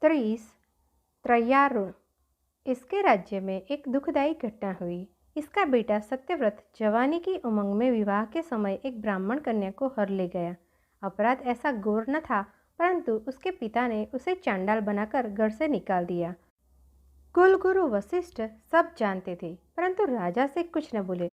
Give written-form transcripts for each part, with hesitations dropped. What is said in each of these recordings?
त्रिस त्रयारुण। इसके राज्य में एक दुखदायी घटना हुई। इसका बेटा सत्यव्रत जवानी की उमंग में विवाह के समय एक ब्राह्मण कन्या को हर ले गया। अपराध ऐसा घोर न था, परंतु उसके पिता ने उसे चांडाल बनाकर घर से निकाल दिया। कुलगुरु वशिष्ठ सब जानते थे, परंतु राजा से कुछ न बोले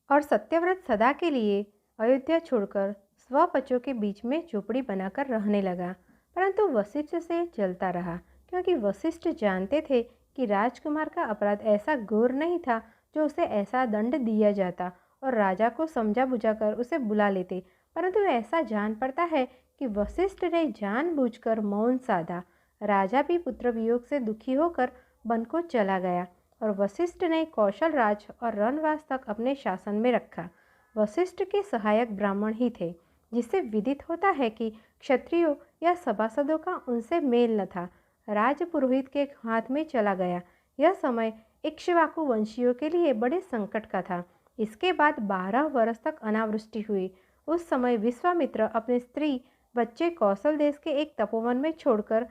और सत्यव्रत सदा के लिए अयोध्या छोड़कर स्वपचों के बीच में झोपड़ी बनाकर रहने लगा। परंतु वशिष्ठ से जलता रहा, क्योंकि वशिष्ठ जानते थे कि राजकुमार का अपराध ऐसा घोर नहीं था जो उसे ऐसा दंड दिया जाता, और राजा को समझा बुझाकर उसे बुला लेते। परंतु ऐसा जान पड़ता है कि वशिष्ठ ने जानबूझकर मौन साधा। राजा भी पुत्र वियोग से दुखी होकर वन को चला गया और वशिष्ठ ने कौशल राज और रणवास तक अपने शासन में रखा। वशिष्ठ के सहायक ब्राह्मण ही थे, जिससे विदित होता है कि क्षत्रियों या सभासदों का उनसे मेल न था। राजपुरोहित के हाथ में चला गया। यह समय इक्ष्वाकु वंशियों के लिए बड़े संकट का था। इसके बाद 12 वर्ष तक अनावृष्टि हुई। उस समय विश्वामित्र अपने स्त्री बच्चे कौशल देश के एक तपोवन में छोड़कर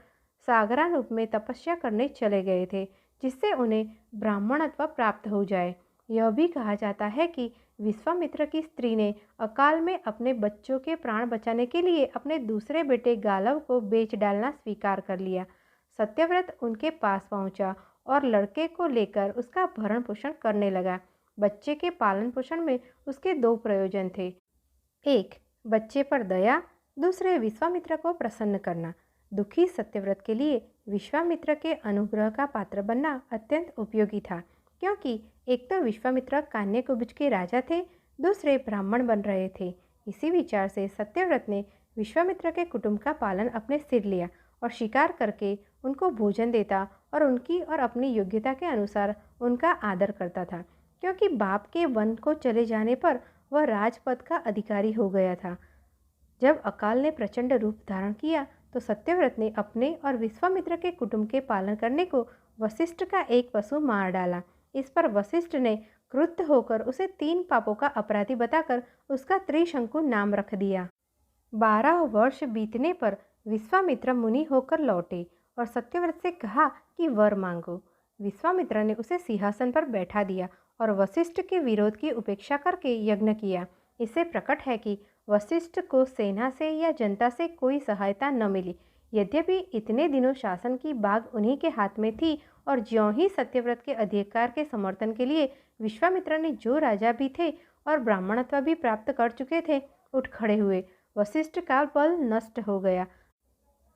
सागरानूप में तपस्या करने चले गए थे, जिससे उन्हें ब्राह्मणत्व प्राप्त हो जाए। यह भी कहा जाता है कि विश्वामित्र की स्त्री ने अकाल में अपने बच्चों के प्राण बचाने के लिए अपने दूसरे बेटे गालव को बेच डालना स्वीकार कर लिया। सत्यव्रत उनके पास पहुंचा और लड़के को लेकर उसका भरण पोषण करने लगा। बच्चे के पालन पोषण में उसके 2 प्रयोजन थे। एक, बच्चे पर दया, दूसरे विश्वामित्र को प्रसन्न करना। दुखी सत्यव्रत के लिए विश्वामित्र के अनुग्रह का पात्र बनना अत्यंत उपयोगी था, क्योंकि एक तो विश्वामित्र कान्यकुब्ज के राजा थे, दूसरे ब्राह्मण बन रहे थे। इसी विचार से सत्यव्रत ने विश्वामित्र के कुटुंब का पालन अपने सिर लिया और शिकार करके उनको भोजन देता और उनकी और अपनी योग्यता के अनुसार उनका आदर करता था, क्योंकि बाप के वन को चले जाने पर वह राजपद का अधिकारी हो गया था। जब अकाल ने प्रचंड रूप धारण किया तो सत्यव्रत ने अपने और विश्वामित्र के कुटुंब के पालन करने को वशिष्ठ का एक पशु मार डाला। इस पर वशिष्ठ ने क्रुद्ध होकर उसे 3 पापों का अपराधी बताकर उसका त्रिशंकु नाम रख दिया। 12 वर्ष बीतने पर विश्वामित्र मुनि होकर लौटे और सत्यव्रत से कहा कि वर मांगो। विश्वामित्र ने उसे सिंहासन पर बैठा दिया और वशिष्ठ के विरोध की उपेक्षा करके यज्ञ किया। इससे प्रकट है कि वशिष्ठ को सेना से या जनता से कोई सहायता न मिली। यद्यपि इतने दिनों शासन की बाग उन्हीं के हाथ में थी, और ज्यों ही सत्यव्रत के अधिकार के समर्थन के लिए विश्वामित्र ने जो राजा भी थे और ब्राह्मणत्व भी प्राप्त कर चुके थे उठ खड़े हुए, वशिष्ठ का बल नष्ट हो गया।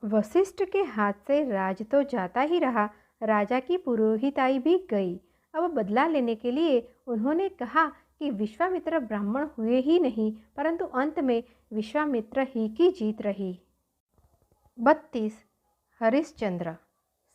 वशिष्ठ के हाथ से राज तो जाता ही रहा, राजा की पुरोहिताई भी गई। अब बदला लेने के लिए उन्होंने कहा कि विश्वामित्र ब्राह्मण हुए ही नहीं, परंतु अंत में विश्वामित्र ही की जीत रही। 32 हरिश्चंद्र।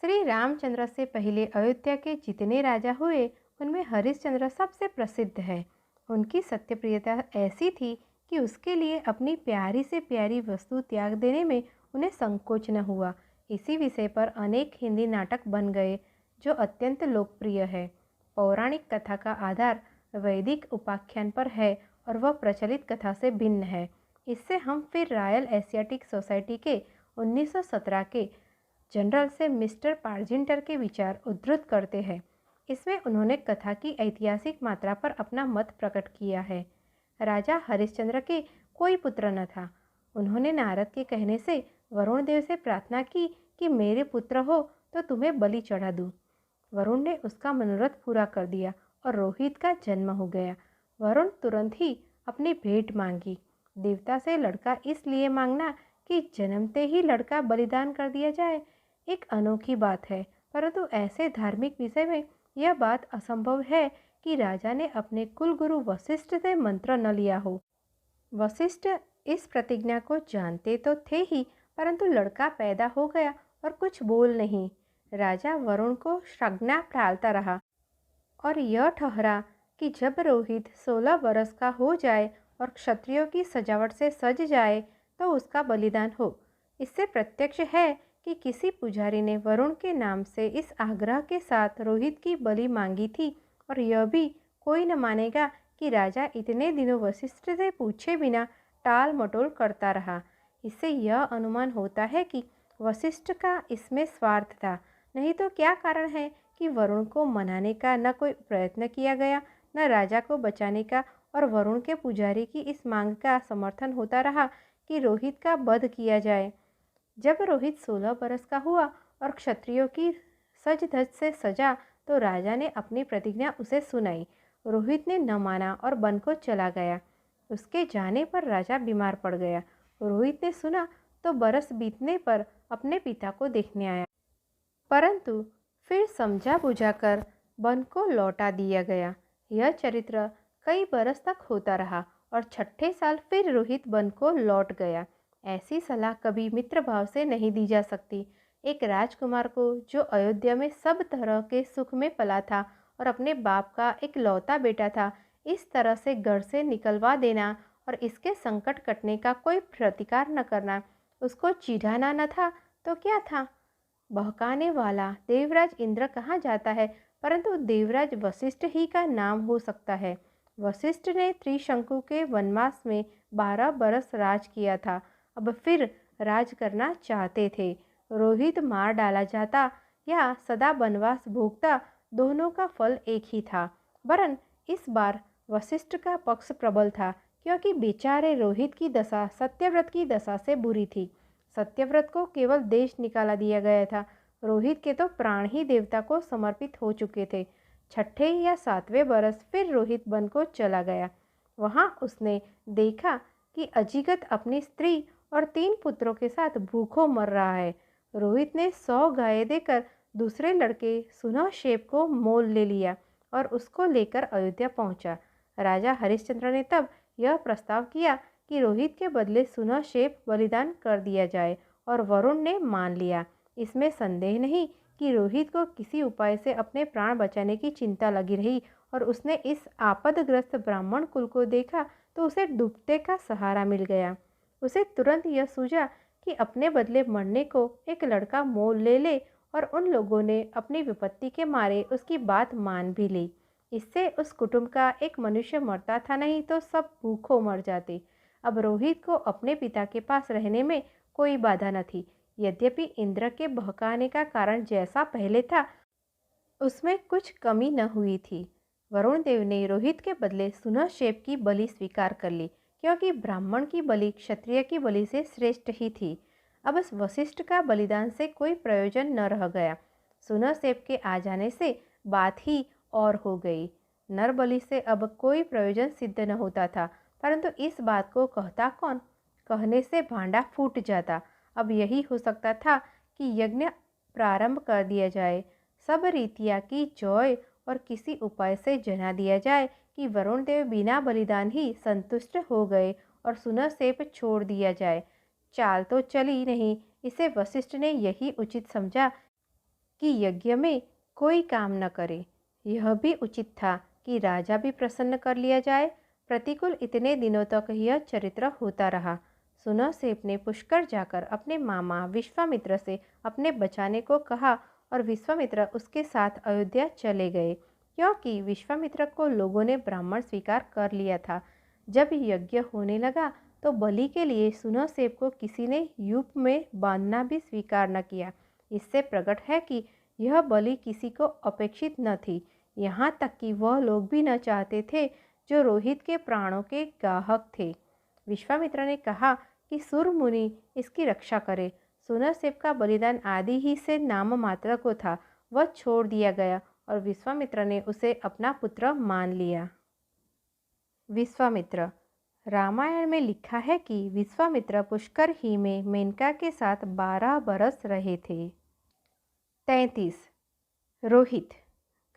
श्री रामचंद्र से पहले अयोध्या के जितने राजा हुए उनमें हरिश्चंद्र सबसे प्रसिद्ध है। उनकी सत्यप्रियता ऐसी थी कि उसके लिए अपनी प्यारी से प्यारी वस्तु त्याग देने में उन्हें संकोच न हुआ। इसी विषय पर अनेक हिंदी नाटक बन गए जो अत्यंत लोकप्रिय है। पौराणिक कथा का आधार वैदिक उपाख्यान पर है और वह प्रचलित कथा से भिन्न है। इससे हम फिर रॉयल एशियाटिक सोसाइटी के 1917 के जनरल से मिस्टर पार्जिंटर के विचार उद्धृत करते हैं। इसमें उन्होंने कथा की ऐतिहासिक मात्रा पर अपना मत प्रकट किया है। राजा हरिश्चंद्र के कोई पुत्र न था। उन्होंने नारद के कहने से वरुण देव से प्रार्थना की कि मेरे पुत्र हो तो तुम्हें बलि चढ़ा दूं। वरुण ने उसका मनोरथ पूरा कर दिया और रोहित का जन्म हो गया। वरुण तुरंत ही अपनी भेंट मांगी। देवता से लड़का इसलिए मांगना कि जन्मते ही लड़का बलिदान कर दिया जाए एक अनोखी बात है, परंतु ऐसे धार्मिक विषय में यह बात असंभव है कि राजा ने अपने कुलगुरु वशिष्ठ से मंत्र न लिया हो। वशिष्ठ इस प्रतिज्ञा को जानते तो थे ही, परंतु लड़का पैदा हो गया और कुछ बोल नहीं। राजा वरुण को संज्ञा टालता रहा और यह ठहरा कि जब रोहित 16 वर्ष का हो जाए और क्षत्रियों की सजावट से सज जाए तो उसका बलिदान हो। इससे प्रत्यक्ष है कि किसी पुजारी ने वरुण के नाम से इस आग्रह के साथ रोहित की बलि मांगी थी, और यह भी कोई न मानेगा कि राजा इतने दिनों वशिष्ठ से पूछे बिना टाल मटोल करता रहा। इससे यह अनुमान होता है कि वशिष्ठ का इसमें स्वार्थ था, नहीं तो क्या कारण है कि वरुण को मनाने का न कोई प्रयत्न किया गया, न राजा को बचाने का, और वरुण के पुजारी की इस मांग का समर्थन होता रहा कि रोहित का वध किया जाए। जब रोहित 16 बरस का हुआ और क्षत्रियों की सज धज से सजा, तो राजा ने अपनी प्रतिज्ञा उसे सुनाई। रोहित ने न माना और वन को चला गया। उसके जाने पर राजा बीमार पड़ गया। रोहित ने सुना तो बरस बीतने पर अपने पिता को देखने आया, परंतु फिर समझा बुझाकर वन को लौटा दिया गया। यह चरित्र कई बरस तक होता रहा और छठे साल फिर रोहित वन को लौट गया। ऐसी सलाह कभी मित्र भाव से नहीं दी जा सकती। एक राजकुमार को जो अयोध्या में सब तरह के सुख में पला था और अपने बाप का एक लौता बेटा था, इस तरह से घर से निकलवा देना और इसके संकट कटने का कोई प्रतिकार न करना उसको चिढ़ाना न था तो क्या था। बहकाने वाला देवराज इंद्र कहाँ जाता है, परंतु देवराज वशिष्ठ ही का नाम हो सकता है। वशिष्ठ ने त्रिशंकु के वनवास में 12 बरस राज किया था, अब फिर राज करना चाहते थे। रोहित मार डाला जाता या सदा वनवास भोगता, दोनों का फल एक ही था। वरन इस बार वशिष्ठ का पक्ष प्रबल था, क्योंकि बेचारे रोहित की दशा सत्यव्रत की दशा से बुरी थी। सत्यव्रत को केवल देश निकाला दिया गया था, रोहित के तो प्राण ही देवता को समर्पित हो चुके थे। छठे या सातवें बरस फिर रोहित वन को चला गया। वहाँ उसने देखा कि अजिगत अपनी स्त्री और 3 पुत्रों के साथ भूखों मर रहा है। रोहित ने 100 गायें देकर दूसरे लड़के सुनहशेप को मोल ले लिया और उसको लेकर अयोध्या पहुंचा। राजा हरिश्चंद्र ने तब यह प्रस्ताव किया कि रोहित के बदले सुनहशेप बलिदान कर दिया जाए, और वरुण ने मान लिया। इसमें संदेह नहीं कि रोहित को किसी उपाय से अपने प्राण बचाने की चिंता लगी रही, और उसने इस आपदग्रस्त ब्राह्मण कुल को देखा तो उसे डूबते का सहारा मिल गया। उसे तुरंत यह सूझा कि अपने बदले मरने को एक लड़का मोल ले ले, और उन लोगों ने अपनी विपत्ति के मारे उसकी बात मान भी ली। इससे उस कुटुंब का एक मनुष्य मरता था, नहीं तो सब भूखों मर जाते। अब रोहित को अपने पिता के पास रहने में कोई बाधा न थी। यद्यपि इंद्र के बहकाने का कारण जैसा पहले था, उसमें कुछ कमी न हुई थी। वरुण देव ने रोहित के बदले सुनहशेप की बलि स्वीकार कर ली, क्योंकि ब्राह्मण की बलि क्षत्रिय की बलि से श्रेष्ठ ही थी। अब उस वशिष्ठ का बलिदान से कोई प्रयोजन न रह गया। सुनहशेप के आ जाने से बात ही और हो गई। नर बलि से अब कोई प्रयोजन सिद्ध न होता था, परंतु इस बात को कहता कौन? कहने से भांडा फूट जाता। अब यही हो सकता था कि यज्ञ प्रारंभ कर दिया जाए, सब रीतियाँ की जोय, और किसी उपाय से जना दिया जाए कि वरुण देव बिना बलिदान ही संतुष्ट हो गए और सुनहशेप छोड़ दिया जाए। चाल तो चली नहीं। इसे वशिष्ठ ने यही उचित समझा कि यज्ञ में कोई काम न करे। यह भी उचित था कि राजा भी प्रसन्न कर लिया जाए। प्रतिकूल इतने दिनों तक यह चरित्र होता रहा। सुनहशेप ने पुष्कर जाकर अपने मामा विश्वामित्र से अपने बचाने को कहा, और विश्वामित्र उसके साथ अयोध्या चले गए, क्योंकि विश्वामित्र को लोगों ने ब्राह्मण स्वीकार कर लिया था। जब यज्ञ होने लगा तो बलि के लिए सुनहशेप को किसी ने यूप में बांधना भी स्वीकार न किया। इससे प्रकट है कि यह बलि किसी को अपेक्षित न थी। यहाँ तक कि वह लोग भी न चाहते थे जो रोहित के प्राणों के गाहक थे। विश्वामित्र ने कहा कि सूर मुनि इसकी रक्षा करे। सुनहशेप का बलिदान आदि ही से नाम मात्र को था, वह छोड़ दिया गया और विश्वामित्र ने उसे अपना पुत्र मान लिया। विश्वामित्र। रामायण में लिखा है कि विश्वामित्र पुष्कर ही में मेनका के साथ 12 बरस रहे थे। 33। रोहित।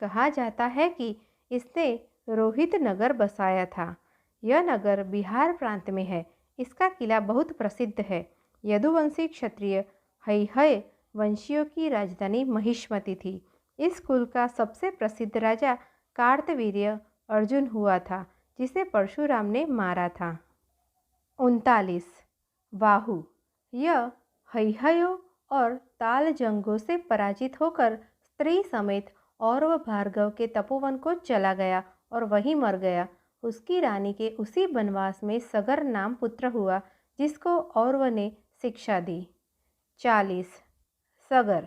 कहा जाता है कि इसने रोहित नगर बसाया था। यह नगर बिहार प्रांत में है। इसका किला बहुत प्रसिद्ध है। यदुवंशी क्षत्रिय हैहय वंशियों की राजधानी महिष्मति थी। इस कुल का सबसे प्रसिद्ध राजा कार्तवीर्य अर्जुन हुआ था, जिसे परशुराम ने मारा था। 39। वाहु। यह हैहयों और तालजंगों से पराजित होकर स्त्री समेत औरव भार्गव के तपोवन को चला गया और वहीं मर गया। उसकी रानी के उसी वनवास में सगर नाम पुत्र हुआ, जिसको औरव ने शिक्षा दी। 40। सगर।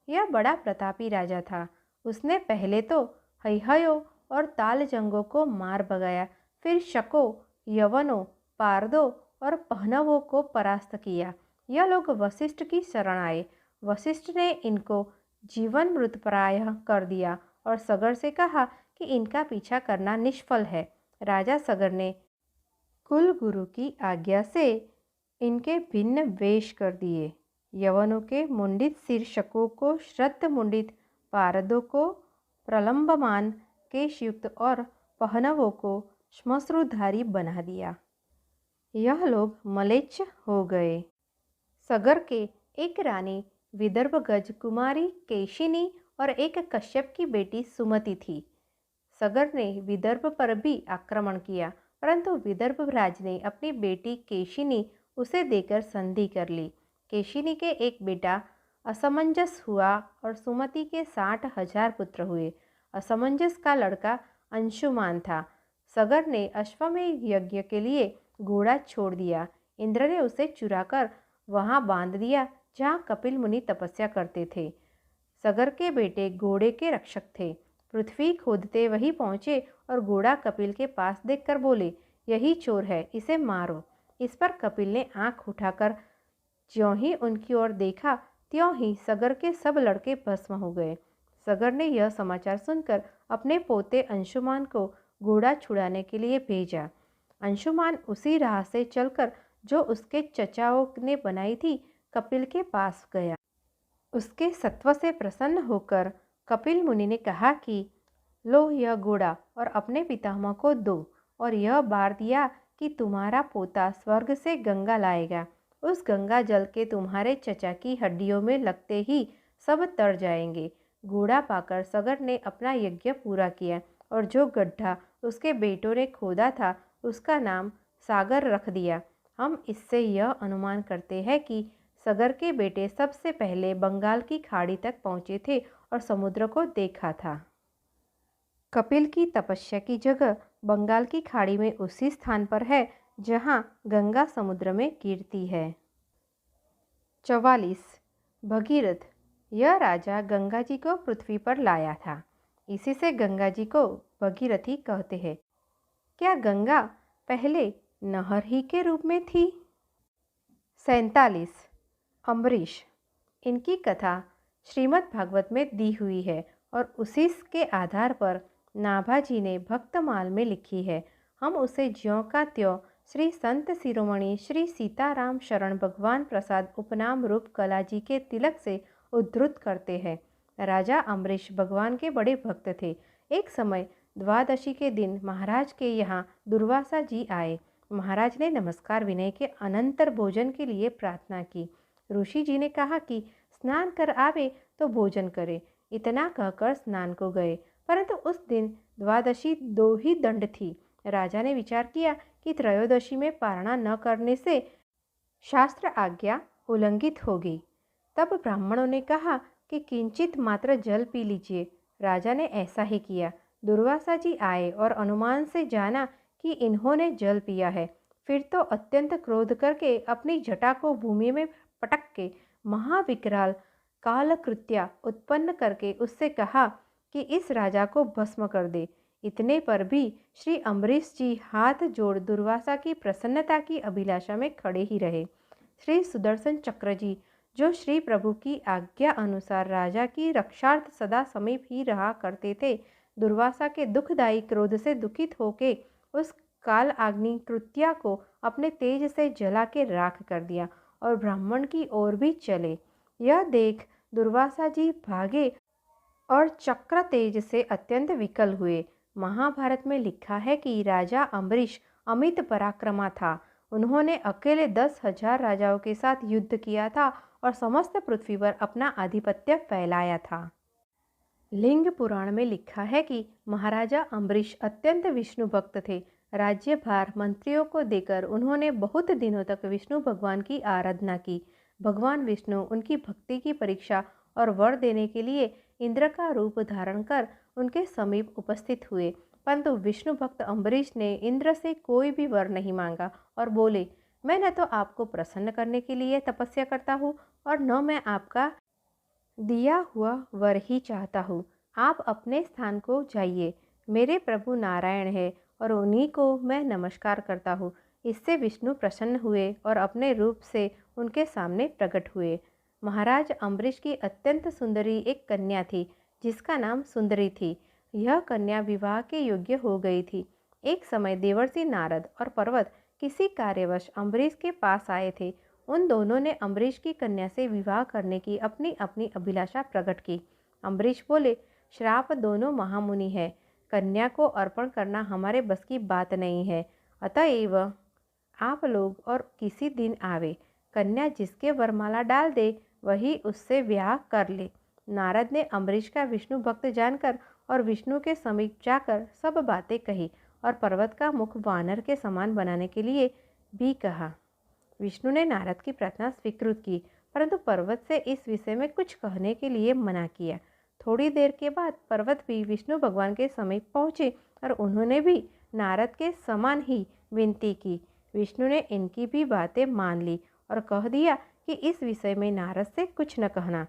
यह बड़ा प्रतापी राजा था। उसने पहले तो हैहयों और तालजंगों को मार भगाया, फिर शकों, यवनों, पारदों और पहनवों को परास्त किया। यह लोग वशिष्ठ की शरण आए। वशिष्ठ ने इनको जीवन मृतप्राय कर दिया और सगर से कहा कि इनका पीछा करना निष्फल है। राजा सगर ने कुल गुरु की आज्ञा से इनके भिन्न वेश कर दिए। यवनों के मुंडित शीर्षकों को श्रद्ध मुंडित, पारदों को प्रलंबमान केशयुक्त और पहनवों को श्मश्रुधारी बना दिया। यह लोग मलेच्छ हो गए। सगर के एक रानी विदर्भ गज कुमारी केशिनी और एक कश्यप की बेटी सुमति थी। सगर ने विदर्भ पर भी आक्रमण किया, परंतु विदर्भ राज ने अपनी बेटी केशिनी उसे देकर संधि कर ली। केशिनी के एक बेटा असमंजस हुआ और सुमति के 60,000 पुत्र हुए। असमंजस का लड़का अंशुमान था। सगर ने अश्वमेध यज्ञ के लिए घोड़ा छोड़ दिया। इंद्र ने उसे चुराकर वहां बांध दिया जहां कपिल मुनि तपस्या करते थे। सगर के बेटे घोड़े के रक्षक थे। पृथ्वी खोदते वही पहुंचे और घोड़ा कपिल के पास देखकर बोले, यही चोर है, इसे मारो। इस पर कपिल ने आंख उठाकर ज्यों ही उनकी ओर देखा, त्यों ही सगर के सब लड़के भस्म हो गए। सगर ने यह समाचार सुनकर अपने पोते अंशुमान को घोड़ा छुड़ाने के लिए भेजा। अंशुमान उसी राह से चलकर जो उसके चचाओं ने बनाई थी, कपिल के पास गया। उसके सत्व से प्रसन्न होकर कपिल मुनि ने कहा कि लो यह घोड़ा और अपने पितामह को दो और यह बार दिया कि तुम्हारा पोता स्वर्ग से गंगा लाएगा। उस गंगा जल के तुम्हारे चचा की हड्डियों में लगते ही सब तर जाएंगे। घोड़ा पाकर सगर ने अपना यज्ञ पूरा किया और जो गड्ढा उसके बेटों ने खोदा था उसका नाम सागर रख दिया। हम इससे यह अनुमान करते हैं कि सगर के बेटे सबसे पहले बंगाल की खाड़ी तक पहुँचे थे और समुद्र को देखा था। कपिल की तपस्या की जगह बंगाल की खाड़ी में उसी स्थान पर है जहाँ गंगा समुद्र में गिरती है। 44। भगीरथ। यह राजा गंगा जी को पृथ्वी पर लाया था। इसी से गंगा जी को भगीरथी कहते हैं। क्या गंगा पहले नहर ही के रूप में थी? 47। अम्बरीश। इनकी कथा श्रीमद् भागवत में दी हुई है और उसी के आधार पर नाभाजी ने भक्तमाल में लिखी है। हम उसे ज्यों का त्यों श्री संत शिरोमणि श्री सीताराम शरण भगवान प्रसाद उपनाम रूप कलाजी के तिलक से उद्धृत करते हैं। राजा अम्बरीश भगवान के बड़े भक्त थे। एक समय द्वादशी के दिन महाराज के यहाँ दुर्वासा जी आए। महाराज ने नमस्कार विनय के अनंतर भोजन के लिए प्रार्थना की। ऋषि जी ने कहा कि स्नान कर आवे तो भोजन करे। इतना कहकर स्नान को गए, परंतु उस दिन द्वादशी 2 ही दंड थी। राजा ने विचार किया कि त्रयोदशी में पारणा न करने से शास्त्र आज्ञा उल्लंघित होगी। तब ब्राह्मणों ने कहा कि किंचित मात्र जल पी लीजिए। राजा ने ऐसा ही किया। दुर्वासा जी आए और अनुमान से जाना कि इन्होंने जल पिया है। फिर तो अत्यंत क्रोध करके अपनी जटा को भूमि में पटक के महाविकराल कालकृत्या उत्पन्न करके उससे कहा कि इस राजा को भस्म कर दे। इतने पर भी श्री अम्बरीश जी हाथ जोड़ दुर्वासा की प्रसन्नता की अभिलाषा में खड़े ही रहे। श्री सुदर्शन चक्र जी जो श्री प्रभु की आज्ञा अनुसार राजा की रक्षार्थ सदा समीप ही रहा करते थे, दुर्वासा के दुखदायी क्रोध से दुखित होके उस काल अग्नि कृत्या को अपने तेज से जला के राख कर दिया और ब्राह्मण की ओर भी चले। यह देख दुर्वासा जी भागे और चक्र तेज से अत्यंत विकल हुए। महाभारत में लिखा है कि राजा अम्बरीश अमित पराक्रमा था। उन्होंने अकेले 10,000 राजाओं के साथ युद्ध किया था और समस्त पृथ्वी पर अपना आधिपत्य फैलाया था। लिंग पुराण में लिखा है कि महाराजा अम्बरीश अत्यंत विष्णु भक्त थे। राज्यभार मंत्रियों को देकर उन्होंने बहुत दिनों तक विष्णु भगवान की आराधना की। भगवान विष्णु उनकी भक्ति की परीक्षा और वर देने के लिए इंद्र का रूप धारण कर उनके समीप उपस्थित हुए, परंतु विष्णु भक्त अम्बरीश ने इंद्र से कोई भी वर नहीं मांगा और बोले, मैं न तो आपको प्रसन्न करने के लिए तपस्या करता हूँ और न मैं आपका दिया हुआ वर ही चाहता हूँ। आप अपने स्थान को जाइए। मेरे प्रभु नारायण है और उन्हीं को मैं नमस्कार करता हूँ। इससे विष्णु प्रसन्न हुए और अपने रूप से उनके सामने प्रकट हुए। महाराज अम्बरीश की अत्यंत सुंदरी एक कन्या थी जिसका नाम सुंदरी थी। यह कन्या विवाह के योग्य हो गई थी। एक समय देवर्षि नारद और पर्वत किसी कार्यवश अम्बरीश के पास आए थे। उन दोनों ने अम्बरीश की कन्या से विवाह करने की अपनी अपनी अभिलाषा प्रकट की। अम्बरीश बोले, श्राप दोनों महामुनि है, कन्या को अर्पण करना हमारे बस की बात नहीं है। अतएव आप लोग और किसी दिन आवे, कन्या जिसके वरमाला डाल दे वही उससे ब्याह कर ले। नारद ने अम्बरीश का विष्णु भक्त जानकर और विष्णु के समीप जाकर सब बातें कही और पर्वत का मुख वानर के समान बनाने के लिए भी कहा। विष्णु ने नारद की प्रार्थना स्वीकृत की, परंतु पर्वत से इस विषय में कुछ कहने के लिए मना किया। थोड़ी देर के बाद पर्वत भी विष्णु भगवान के समीप पहुँचे और उन्होंने भी नारद के समान ही विनती की। विष्णु ने इनकी भी बातें मान ली और कह दिया कि इस विषय में नारद से कुछ न कहना।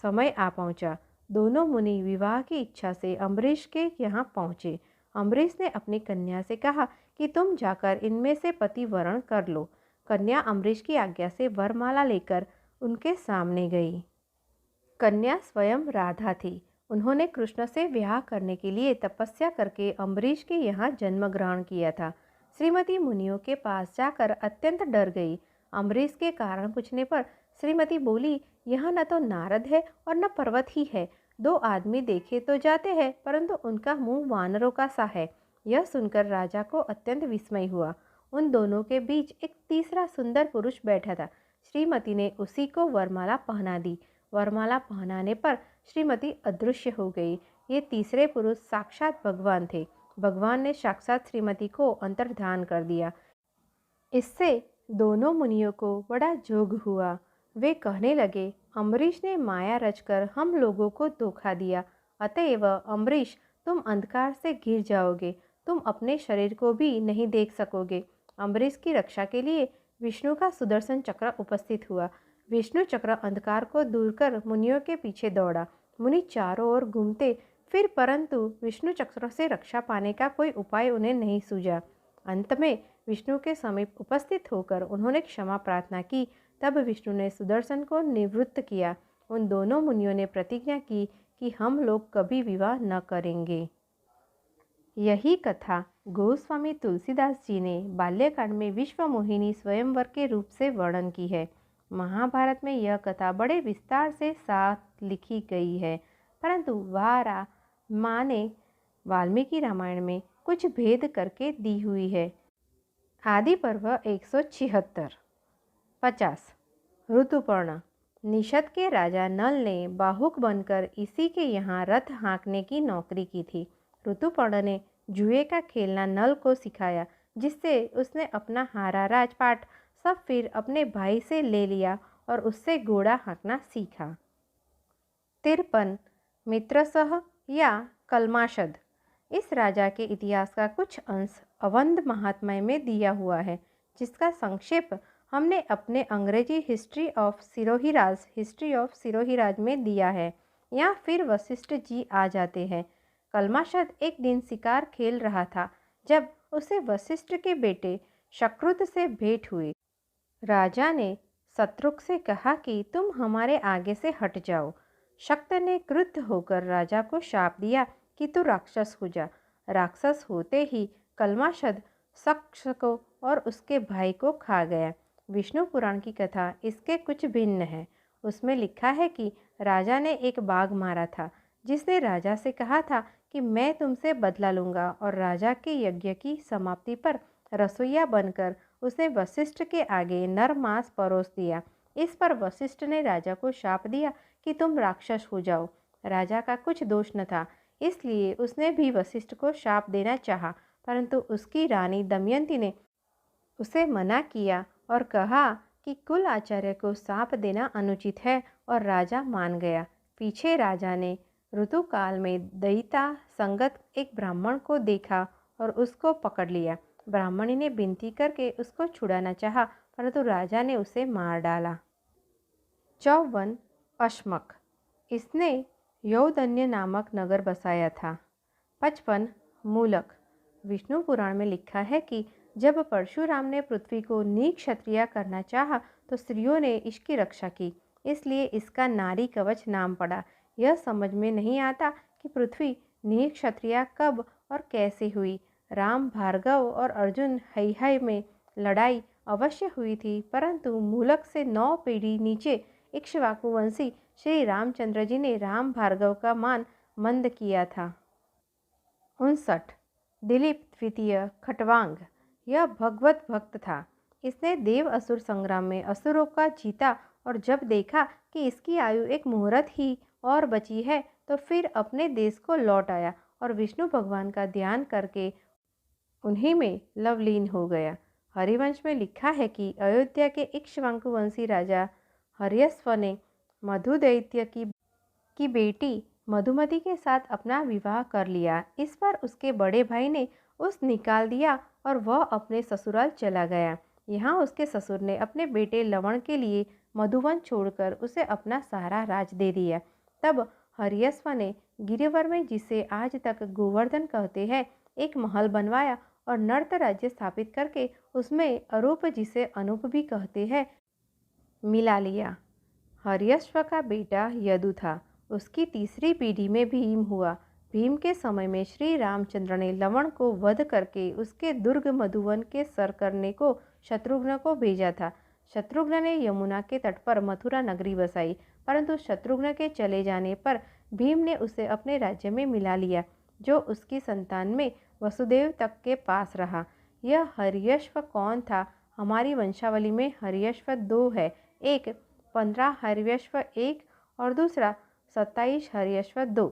समय आ पहुँचा। दोनों मुनि विवाह की इच्छा से अम्बरीश के यहाँ पहुँचे। अम्बरीश ने अपनी कन्या से कहा कि तुम जाकर इनमें से पति वरण कर लो। कन्या अम्बरीश की आज्ञा से वरमाला लेकर उनके सामने गई। कन्या स्वयं राधा थी। उन्होंने कृष्ण से विवाह करने के लिए तपस्या करके अम्बरीश के यहाँ जन्म ग्रहण किया था। श्रीमती मुनियों के पास जाकर अत्यंत डर गई। अम्बरीश के कारण पूछने पर श्रीमती बोली, यह न तो नारद है और न पर्वत ही है। दो आदमी देखे तो जाते हैं, परंतु उनका मुंह वानरों का सा है। यह सुनकर राजा को अत्यंत विस्मय हुआ। उन दोनों के बीच एक तीसरा सुंदर पुरुष बैठा था। श्रीमती ने उसी को वरमाला पहना दी। वरमाला पहनाने पर श्रीमती अदृश्य हो गई। ये तीसरे पुरुष साक्षात भगवान थे। भगवान ने साक्षात श्रीमती को अंतर्धान कर दिया। इससे दोनों मुनियों को बड़ा जोग हुआ। वे कहने लगे, अम्बरीश ने माया रचकर हम लोगों को धोखा दिया। अतएव अम्बरीश, तुम अंधकार से घिर जाओगे, तुम अपने शरीर को भी नहीं देख सकोगे। अम्बरीश की रक्षा के लिए विष्णु का सुदर्शन चक्र उपस्थित हुआ। विष्णु चक्र अंधकार को दूर कर मुनियों के पीछे दौड़ा। मुनि चारों ओर घूमते फिर, परंतु विष्णु चक्र से रक्षा पाने का कोई उपाय उन्हें नहीं सूझा। अंत में विष्णु के समीप उपस्थित होकर उन्होंने क्षमा प्रार्थना की। तब विष्णु ने सुदर्शन को निवृत्त किया। उन दोनों मुनियों ने प्रतिज्ञा की कि हम लोग कभी विवाह न करेंगे। यही कथा गोस्वामी तुलसीदास जी ने बाल्यकांड में विश्व मोहिनी स्वयंवर के रूप से वर्णन की है। महाभारत में यह कथा बड़े विस्तार से साथ लिखी गई है, परंतु वारा माँ ने वाल्मीकि रामायण में कुछ भेद करके दी हुई है। आदि पर्व 176। 50। ऋतुपर्ण। निषद के राजा नल ने बाहुक बनकर इसी के यहाँ रथ हाँकने की नौकरी की थी। ऋतुपर्ण ने जुए का खेलना नल को सिखाया, जिससे उसने अपना हारा राजपाट सब फिर अपने भाई से ले लिया और उससे घोड़ा हाँकना सीखा। 53। मित्रसह या कल्माशद। इस राजा के इतिहास का कुछ अंश अवंध महात्म्य में दिया हुआ है, जिसका संक्षेप हमने अपने अंग्रेजी हिस्ट्री ऑफ सिरोही राज में दिया है। या फिर वशिष्ठ जी आ जाते हैं। कल्माशद एक दिन शिकार खेल रहा था जब उसे वशिष्ठ के बेटे शक्रुत से भेंट हुई। राजा ने शत्रुघ्न से कहा कि तुम हमारे आगे से हट जाओ। शक्त ने क्रुद्ध होकर राजा को शाप दिया कि तू राक्षस हो जा। राक्षस होते ही कल्माशद शख्स को और उसके भाई को खा गया। विष्णु पुराण की कथा इसके कुछ भिन्न है। उसमें लिखा है कि राजा ने एक बाघ मारा था, जिसने राजा से कहा था कि मैं तुमसे बदला लूँगा, और राजा के यज्ञ की समाप्ति पर रसोइया बनकर उसने वशिष्ठ के आगे नर मांस परोस दिया। इस पर वशिष्ठ ने राजा को शाप दिया कि तुम राक्षस हो जाओ। राजा का कुछ दोष न था, इसलिए उसने भी वशिष्ठ को शाप देना चाहा, परंतु उसकी रानी दमयंती ने उसे मना किया और कहा कि कुल आचार्य को शाप देना अनुचित है, और राजा मान गया। पीछे राजा ने ऋतुकाल में दयिता संगत एक ब्राह्मण को देखा और उसको पकड़ लिया। ब्राह्मणी ने विनती करके उसको छुड़ाना चाहा, परंतु राजा ने उसे मार डाला। 54 अश्मक, इसने यौधन्य नामक नगर बसाया था। 55 मूलक, विष्णु पुराण में लिखा है कि जब परशुराम ने पृथ्वी को निक्षत्रिय करना चाहा तो स्त्रियों ने इसकी रक्षा की, इसलिए इसका नारी कवच नाम पड़ा। यह समझ में नहीं आता कि पृथ्वी निक्षत्रिय कब और कैसे हुई। राम, भार्गव और अर्जुन हई में लड़ाई अवश्य हुई थी, परंतु मूलक से 9 पीढ़ी नीचे इक्ष्वाकुवंशी श्री रामचंद्र जी ने राम भार्गव का मान मंद किया था। 59 दिलीप द्वितीय खटवांग, यह भगवत भक्त था। इसने देव असुर संग्राम में असुरों का जीता और जब देखा कि इसकी आयु एक मुहूर्त ही और बची है तो फिर अपने देश को लौट आया और विष्णु भगवान का ध्यान करके उन्हीं में लवलीन हो गया। हरिवंश में लिखा है कि अयोध्या के इक्ष्वाकुवंशी राजा हर्यश्व ने मधु दैत्य की बेटी मधुमती के साथ अपना विवाह कर लिया। इस पर उसके बड़े भाई ने उसे निकाल दिया और वह अपने ससुराल चला गया। यहाँ उसके ससुर ने अपने बेटे लवण के लिए मधुवन छोड़कर उसे अपना सारा राज दे दिया। तब हर्यश्व ने गिरिवर में, जिसे आज तक गोवर्धन कहते हैं, एक महल बनवाया और नर्त राज्य स्थापित करके उसमें अरूप, जिसे अनूप भी कहते हैं, मिला लिया। हर्यश्व का बेटा यदु था। उसकी तीसरी पीढ़ी में भीम हुआ। भीम के समय में श्री रामचंद्र ने लवण को वध करके उसके दुर्ग मधुवन के सर करने को शत्रुघ्न को भेजा था। शत्रुघ्न ने यमुना के तट पर मथुरा नगरी बसाई, परंतु शत्रुघ्न के चले जाने पर भीम ने उसे अपने राज्य में मिला लिया, जो उसकी संतान में वसुदेव तक के पास रहा। यह हर्यश्व कौन था? हमारी वंशावली में हर्यश्व 2 है, एक 15 हर्यश्व 1 और दूसरा 27 हर्यश्व 2।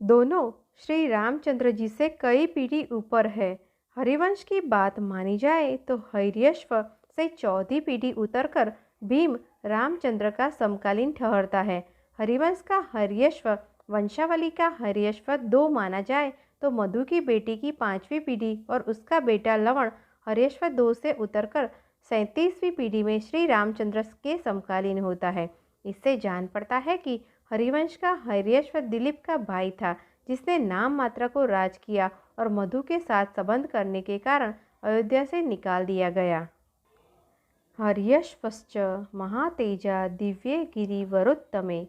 दोनों श्री रामचंद्र जी से कई पीढ़ी ऊपर है। हरिवंश की बात मानी जाए तो हर्यश्व से 14वीं पीढ़ी उतरकर भीम रामचंद्र का समकालीन ठहरता है। हरिवंश का हर्यश्व वंशावली का हर्यश्व 2 माना जाए तो मधु की बेटी की 5वीं पीढ़ी और उसका बेटा लवण हर्यश्व 2 से उतरकर 37वीं पीढ़ी में श्री रामचंद्र के समकालीन होता है। इससे जान पड़ता है कि हरिवंश का हर्यश्व दिलीप का भाई था, जिसने नाम मात्र को राज किया और मधु के साथ संबंध करने के कारण अयोध्या से निकाल दिया गया। हर्यश्वश्च महातेजा दिव्ये गिरिवरोत्तमे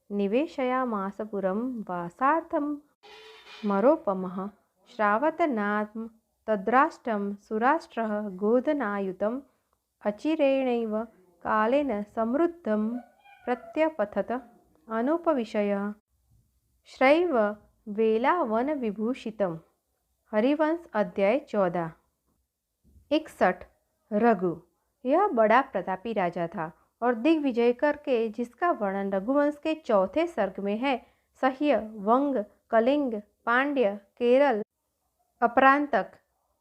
निवेशयामासपुरं वासार्थं मरोपमः श्रावतनाम तद्राष्ट्रं सुराष्ट्रः गोधनायुतम् अचिरेणैव कालेन समृद्धं प्रत्यपथत अनुपविशयः श्रैव वेलावनविभूषितम्। हरिवंश अध्याय 14। 61 रघु, यह बड़ा प्रतापी राजा था और दिग्विजय करके, जिसका वर्णन रघुवंश के 4थे सर्ग में है, सह्य, वंग, कलिंग, पांड्य, केरल, अपरांतक,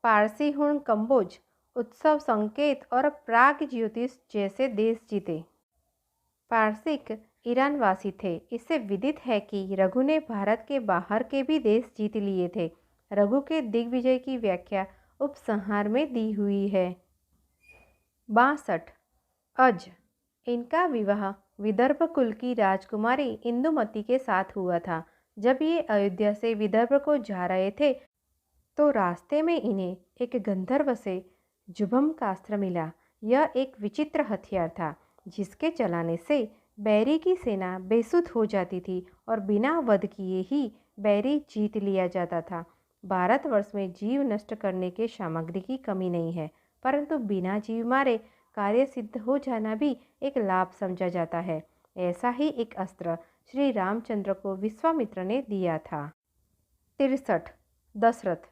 पारसी, हुण, कंबोज, उत्सव, संकेत और प्राग ज्योतिष जैसे देश जीते। पारसिक ईरानवासी थे। इससे विदित है कि रघु ने भारत के बाहर के भी देश जीत लिए थे। रघु के दिग्विजय की व्याख्या उपसंहार में दी हुई है। 62 अज, इनका विवाह विदर्भ कुल की राजकुमारी इंदुमती के साथ हुआ था। जब ये अयोध्या से विदर्भ को जा रहे थे तो रास्ते में इन्हें एक गंधर्व से जुभम का अस्त्र मिला। यह एक विचित्र हथियार था, जिसके चलाने से बैरी की सेना बेसुध हो जाती थी और बिना वध किए ही बैरी जीत लिया जाता था। भारतवर्ष में जीव नष्ट करने के सामग्री की कमी नहीं है, परंतु बिना जीव मारे कार्य सिद्ध हो जाना भी एक लाभ समझा जाता है। ऐसा ही एक अस्त्र श्री रामचंद्र को विश्वामित्र ने दिया था। 63 दशरथ,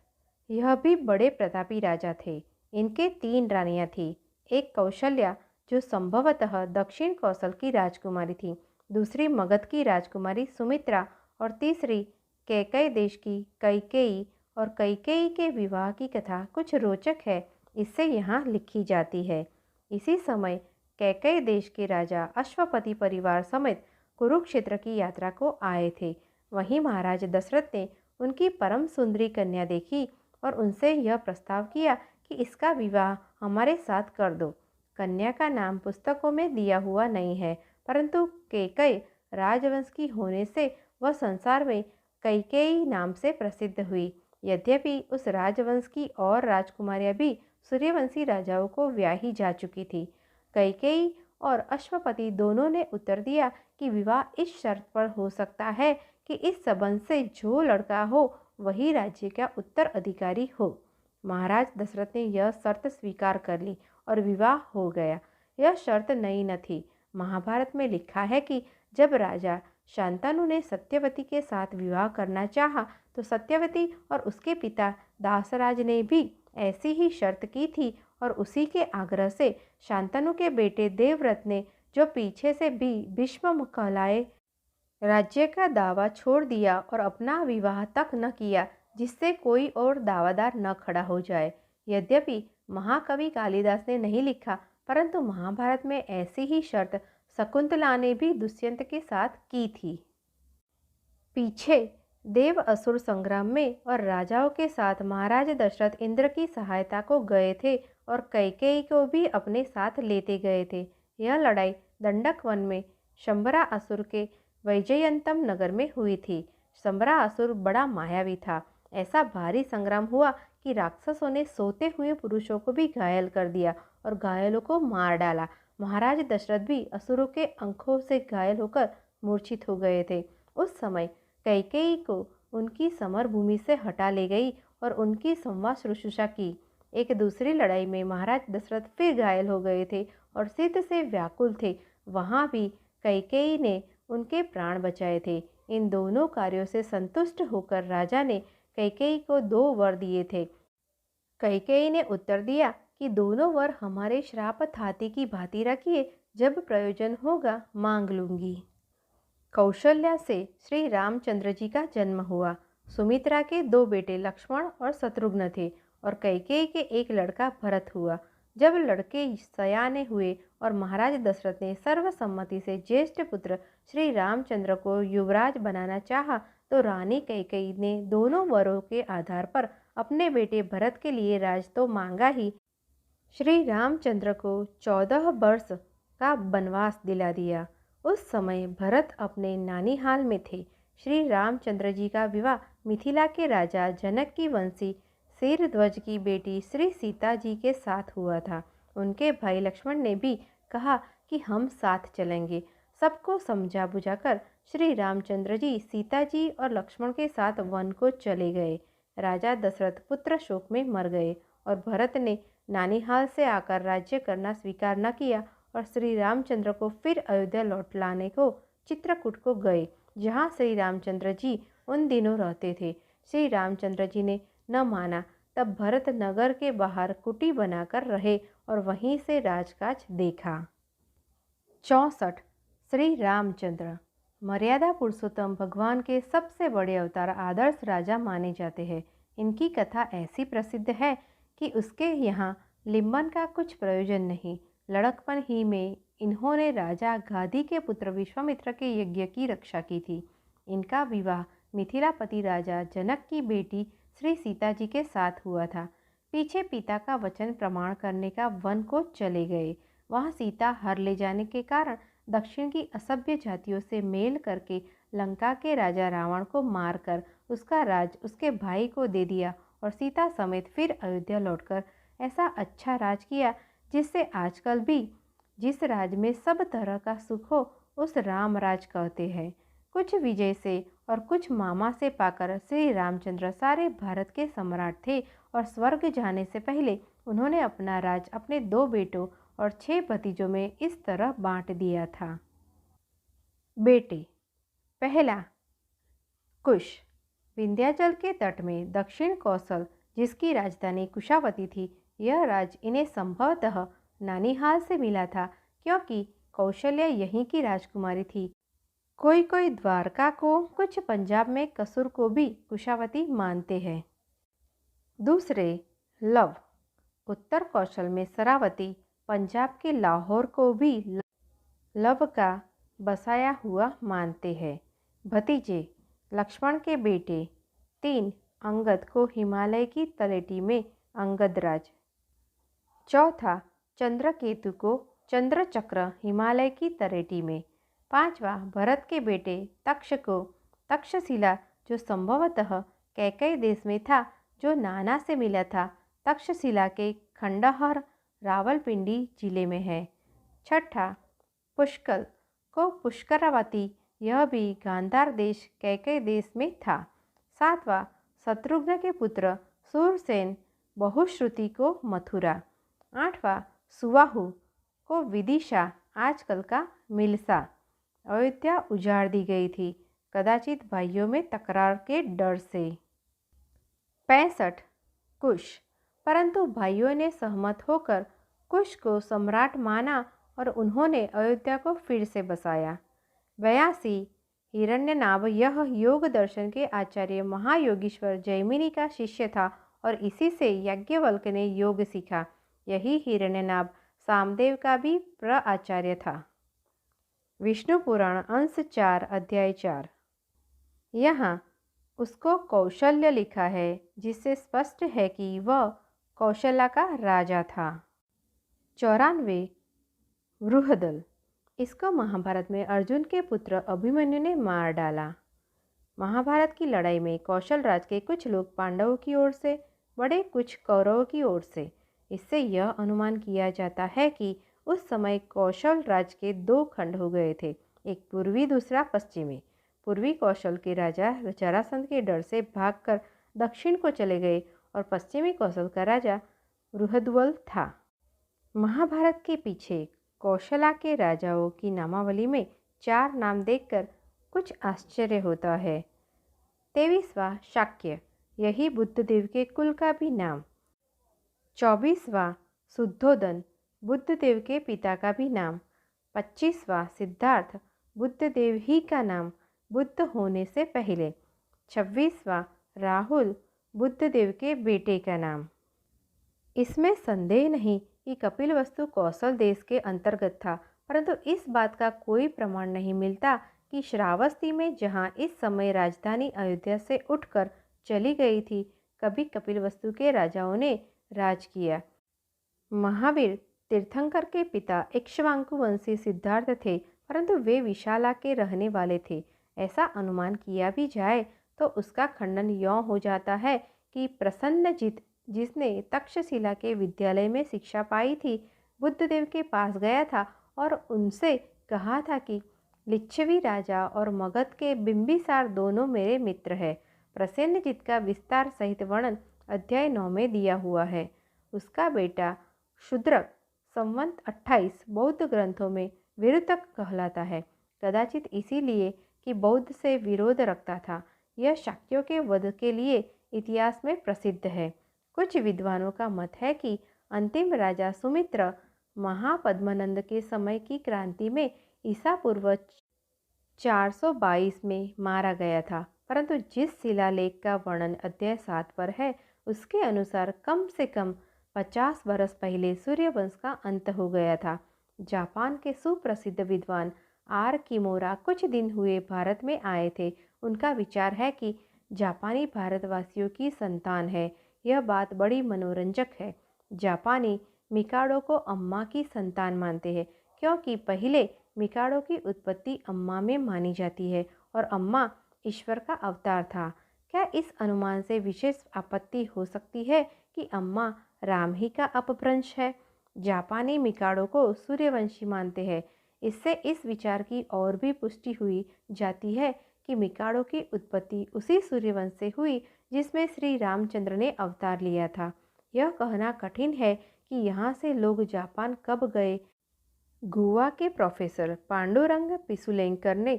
यह भी बड़े प्रतापी राजा थे। इनके 3 रानियां थीं। एक कौशल्या, जो संभवतः दक्षिण कौशल की राजकुमारी थी, दूसरी मगध की राजकुमारी सुमित्रा और तीसरी कैकेयी देश की कैकेयी। और कैकेयी के विवाह की कथा कुछ रोचक है, इससे यहाँ लिखी जाती है। इसी समय कैकेयी देश के राजा अश्वपति परिवार समेत कुरुक्षेत्र की यात्रा को आए थे। वहीं महाराज दशरथ ने उनकी परम सुंदरी कन्या देखी और उनसे यह प्रस्ताव किया कि इसका विवाह हमारे साथ कर दो। कन्या का नाम पुस्तकों में दिया हुआ नहीं है, परंतु कैकेयी राजवंश की होने से वह संसार में कैकेयी नाम से प्रसिद्ध हुई। यद्यपि उस राजवंश की और राजकुमारियां भी सूर्यवंशी राजाओं को ब्याही जा चुकी थी। कैकेयी और अश्वपति दोनों ने उत्तर दिया कि विवाह इस शर्त पर हो सकता है कि इस संबंध से जो लड़का हो वही राज्य का उत्तराधिकारी हो। महाराज दशरथ ने यह शर्त स्वीकार कर ली और विवाह हो गया। यह शर्त नई न थी। महाभारत में लिखा है कि जब राजा शांतनु ने सत्यवती के साथ विवाह करना चाहा तो सत्यवती और उसके पिता दासराज ने भी ऐसी ही शर्त की थी और उसी के आग्रह से शांतनु के बेटे देवव्रत ने, जो पीछे से भी भीष्म कहलाए, राज्य का दावा छोड़ दिया और अपना विवाह तक न किया, जिससे कोई और दावादार न खड़ा हो जाए। यद्यपि महाकवि कालिदास ने नहीं लिखा, परंतु महाभारत में ऐसी ही शर्त शकुंतला ने भी दुष्यंत के साथ की थी। पीछे देव असुर संग्राम में और राजाओं के साथ महाराज दशरथ इंद्र की सहायता को गए थे और कैकेयी को भी अपने साथ लेते गए थे। यह लड़ाई दंडक वन में शंबरा असुर के वैजयंतम नगर में हुई थी। शंबरा असुर बड़ा मायावी था। ऐसा भारी संग्राम हुआ कि राक्षसों ने सोते हुए पुरुषों को भी घायल कर दिया और घायलों को मार डाला। महाराज दशरथ भी असुरों के अंखों से घायल होकर मूर्छित हो गए थे। उस समय कैकेयी को उनकी समर भूमि से हटा ले गई और उनकी संवाद शुश्रूषा की। एक दूसरी लड़ाई में महाराज दशरथ फिर घायल हो गए थे और सिद्ध से व्याकुल थे। वहाँ भी कैकेयी ने उनके प्राण बचाए थे। इन दोनों कार्यों से संतुष्ट होकर राजा ने कैकेयी को 2 वर दिए थे। कैकेयी ने उत्तर दिया कि दोनों वर हमारे श्राप थाती की भांति रखिए, जब प्रयोजन होगा मांग लूंगी। कौशल्या से श्री रामचंद्र जी का जन्म हुआ। सुमित्रा के 2 बेटे लक्ष्मण और शत्रुघ्न थे और कैकेयी के एक लड़का भरत हुआ। जब लड़के सयाने हुए और महाराज दशरथ ने सर्वसम्मति से ज्येष्ठ पुत्र श्री रामचंद्र को युवराज बनाना चाहा, तो रानी कैकेयी ने दोनों वरों के आधार पर अपने बेटे भरत के लिए राज तो मांगा ही, श्री रामचंद्र को 14 वर्ष का वनवास दिला दिया। उस समय भरत अपने नानीहाल में थे। श्री रामचंद्र जी का विवाह मिथिला के राजा जनक की वंशी शेरध्वज की बेटी श्री सीता जी के साथ हुआ था। उनके भाई लक्ष्मण ने भी कहा कि हम साथ चलेंगे। सबको समझा बुझाकर श्री रामचंद्र जी सीता जी और लक्ष्मण के साथ वन को चले गए। राजा दशरथ पुत्र शोक में मर गए और भरत ने नानीहाल से आकर राज्य करना स्वीकार न किया और श्री रामचंद्र को फिर अयोध्या लौट लाने को चित्रकूट को गए, जहाँ श्री रामचंद्र जी उन दिनों रहते थे। श्री रामचंद्र जी ने न माना। तब भरत नगर के बाहर कुटी बनाकर रहे और वहीं से राजकाज देखा। 64 श्री रामचंद्र मर्यादा पुरुषोत्तम भगवान के सबसे बड़े अवतार, आदर्श राजा माने जाते हैं। इनकी कथा ऐसी प्रसिद्ध है कि उसके यहाँ लिम्बन का कुछ प्रयोजन नहीं। लड़कपन ही में इन्होंने राजा गाधी के पुत्र विश्वामित्र के यज्ञ की रक्षा की थी। इनका विवाह मिथिलापति राजा जनक की बेटी श्री सीता जी के साथ हुआ था। पीछे पिता का वचन प्रमाण करने का वन को चले गए। वहाँ सीता हर ले जाने के कारण दक्षिण की असभ्य जातियों से मेल करके लंका के राजा रावण को मारकर उसका राज उसके भाई को दे दिया और सीता समेत फिर अयोध्या लौटकर ऐसा अच्छा राज किया जिससे आजकल भी जिस राज में सब तरह का सुख हो उस राम राज कहते हैं। कुछ विजय से और कुछ मामा से पाकर श्री रामचंद्र सारे भारत के सम्राट थे और स्वर्ग जाने से पहले उन्होंने अपना राज अपने 2 बेटों और 6 भतीजों में इस तरह बांट दिया था। बेटे, पहला कुश, विंध्याचल के तट में दक्षिण कौशल, जिसकी राजधानी कुशावती थी। यह राज इन्हें संभवतः नानीहाल से मिला था, क्योंकि कौशल्या यहीं की राजकुमारी थी। कोई कोई द्वारका को, कुछ पंजाब में कसुर को भी कुशावती मानते हैं। दूसरे लव, उत्तर कौशल में शरावती, पंजाब के लाहौर को भी लव का बसाया हुआ मानते हैं। भतीजे, लक्ष्मण के बेटे 3 अंगद को हिमालय की तलेटी में अंगद राज। चौथा चंद्रकेतु को चंद्रचक्र हिमालय की तरेटी में। 5वां भरत के बेटे तक्ष को तक्षशिला जो संभवतः कैकई देश में था, जो नाना से मिला था, तक्षशिला के खंडहर रावलपिंडी जिले में है। 6ठा पुष्कर को पुष्करावती, यह भी गांधार देश कैकई देश में था। 7वां शत्रुघ्न के पुत्र सूरसेन बहुश्रुति को मथुरा। 8वां सुवाहु को विदिशा आजकल का मिल्सा। अयोध्या उजाड़ दी गई थी, कदाचित भाइयों में तकरार के डर से। 65 कुश, परंतु भाइयों ने सहमत होकर कुश को सम्राट माना और उन्होंने अयोध्या को फिर से बसाया। 82 हिरण्यनाभ, यह योग दर्शन के आचार्य महायोगीश्वर जैमिनी का शिष्य था और इसी से याज्ञवल्क ने योग सीखा। यही हिरण्यनाभ सामदेव का भी प्रआचार्य था। विष्णु पुराण अंश 4 अध्याय 4। यहाँ उसको कौशल्य लिखा है, जिससे स्पष्ट है कि वह कौशल्या का राजा था। 94 बृहदल, इसको महाभारत में अर्जुन के पुत्र अभिमन्यु ने मार डाला। महाभारत की लड़ाई में कौशल राज के कुछ लोग पांडवों की ओर से, बड़े कुछ कौरवों की ओर से। इससे यह अनुमान किया जाता है कि उस समय कौशल राज के 2 खंड हो गए थे, एक पूर्वी दूसरा पश्चिमी। पूर्वी कौशल के राजा जरासंध के डर से भागकर दक्षिण को चले गए और पश्चिमी कौशल का राजा बृहद्वल था। महाभारत के पीछे कौशला के राजाओं की नामावली में 4 नाम देखकर कुछ आश्चर्य होता है। 23वां शाक्य, यही बुद्धदेव के कुल का भी नाम। 24वां शुद्धोदन, बुद्धदेव के पिता का भी नाम। 25वां सिद्धार्थ, बुद्धदेव ही का नाम बुद्ध होने से पहले। 26वां राहुल, बुद्धदेव के बेटे का नाम। इसमें संदेह नहीं कि कपिलवस्तु कौशल देश के अंतर्गत था, परंतु इस बात का कोई प्रमाण नहीं मिलता कि श्रावस्ती में, जहाँ इस समय राजधानी अयोध्या से उठकर चली गई थी, कभी कपिलवस्तु के राजाओं ने राज किया। महावीर तीर्थंकर के पिता इक्ष्वाकु वंशी सिद्धार्थ थे, परंतु वे विशाला के रहने वाले थे। ऐसा अनुमान किया भी जाए तो उसका खंडन यों हो जाता है कि प्रसन्नजित, जिसने तक्षशिला के विद्यालय में शिक्षा पाई थी, बुद्धदेव के पास गया था और उनसे कहा था कि लिच्छवी राजा और मगध के बिंबिसार दोनों मेरे मित्र हैं। प्रसन्नजित का विस्तार सहित वर्णन अध्याय 9 में दिया हुआ है। उसका बेटा शूद्रक संवत 28 बौद्ध ग्रंथों में विरुतक कहलाता है, कदाचित इसीलिए कि बौद्ध से विरोध रखता था। यह शाक्यों के वध के लिए इतिहास में प्रसिद्ध है। कुछ विद्वानों का मत है कि अंतिम राजा सुमित्र महापद्मनंद के समय की क्रांति में ईसा पूर्व 422 में मारा गया था, परंतु जिस शिलालेख का वर्णन अध्याय 7 पर है, उसके अनुसार कम से कम 50 वर्ष पहले सूर्यवंश का अंत हो गया था। जापान के सुप्रसिद्ध विद्वान आर किमोरा कुछ दिन हुए भारत में आए थे। उनका विचार है कि जापानी भारतवासियों की संतान है। यह बात बड़ी मनोरंजक है। जापानी मिकाडो को अम्मा की संतान मानते हैं, क्योंकि पहले मिकाडो की उत्पत्ति अम्मा में मानी जाती है और अम्मा ईश्वर का अवतार था। क्या इस अनुमान से विशेष आपत्ति हो सकती है कि अम्मा राम ही का अपभ्रंश है? जापानी मिकाडो को सूर्यवंशी मानते हैं। इससे इस विचार की और भी पुष्टि हुई जाती है कि मिकाडो की उत्पत्ति उसी सूर्यवंश से हुई जिसमें श्री रामचंद्र ने अवतार लिया था। यह कहना कठिन है कि यहाँ से लोग जापान कब गए। गोवा के प्रोफेसर पांडुरंग पिसुलेंकर ने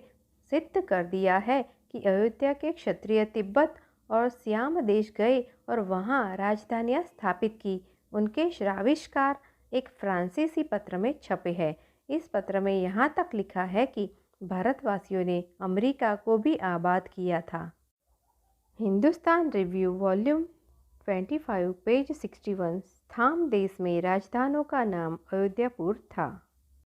सिद्ध कर दिया है कि अयोध्या के क्षत्रिय तिब्बत और सियाम देश गए और वहाँ राजधानियाँ स्थापित की। उनके श्राविष्कार एक फ्रांसीसी पत्र में छपे हैं। इस पत्र में यहाँ तक लिखा है कि भारतवासियों ने अमेरिका को भी आबाद किया था। Hindustan review volume 25 page 61। स्थाम देश में राजधानियों का नाम अयोध्यापुर था।